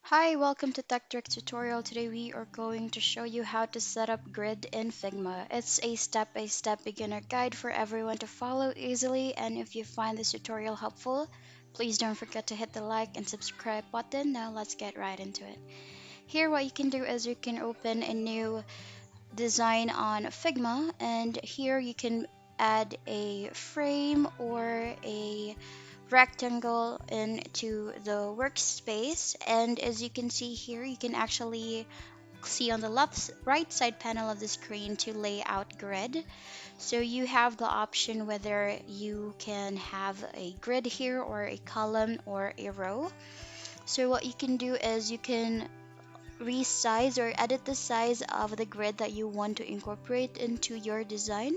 Hi, welcome to Tech Trick tutorial. Today we are going to show you how to set up grid in Figma. It's a step-by-step beginner guide for everyone to follow easily, and if you find this tutorial helpful, please don't forget to hit the like and subscribe button. Now let's get right into it. Here what you can do is you can open a new design on Figma, and here you can add a frame or a rectangle into the workspace. And as you can see here, you can actually see on the right side panel of the screen to lay out grid. So you have the option whether you can have a grid here or a column or a row. So what you can do is you can resize or edit the size of the grid that you want to incorporate into your design,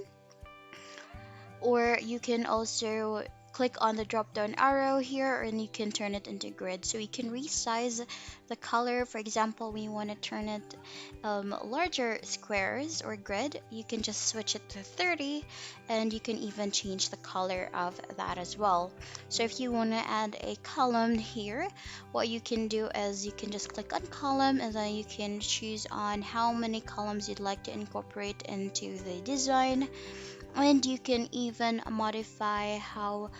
or you can also click on the drop down arrow here and you can turn it into grid. So you can resize the color. For example, we want to turn it larger squares or grid, you can just switch it to 30, and you can even change the color of that as well. So if you want to add a column here, what you can do is you can just click on column, and then you can choose on how many columns you'd like to incorporate into the design, and you can even modify how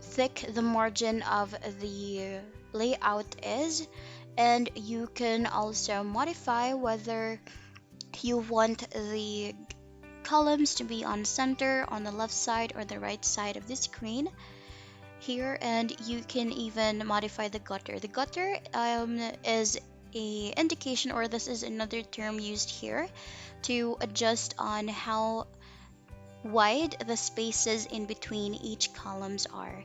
thick the margin of the layout is, and you can also modify whether you want the columns to be on center, on the left side, or the right side of the screen here. And you can even modify the gutter. The gutter is a indication, or this is another term used here to adjust on how wide the spaces in between each columns are.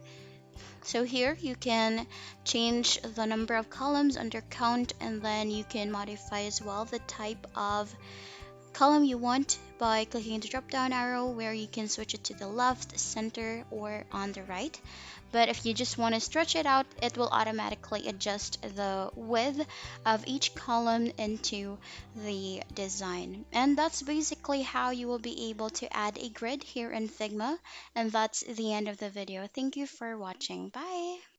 So here you can change the number of columns under count, and then you can modify as well the type of column you want by clicking the drop down arrow, where you can switch it to the left, center, or on the right. But if you just want to stretch it out, it will automatically adjust the width of each column into the design. And that's basically how you will be able to add a grid here in Figma. And that's the end of the video. Thank you for watching. Bye.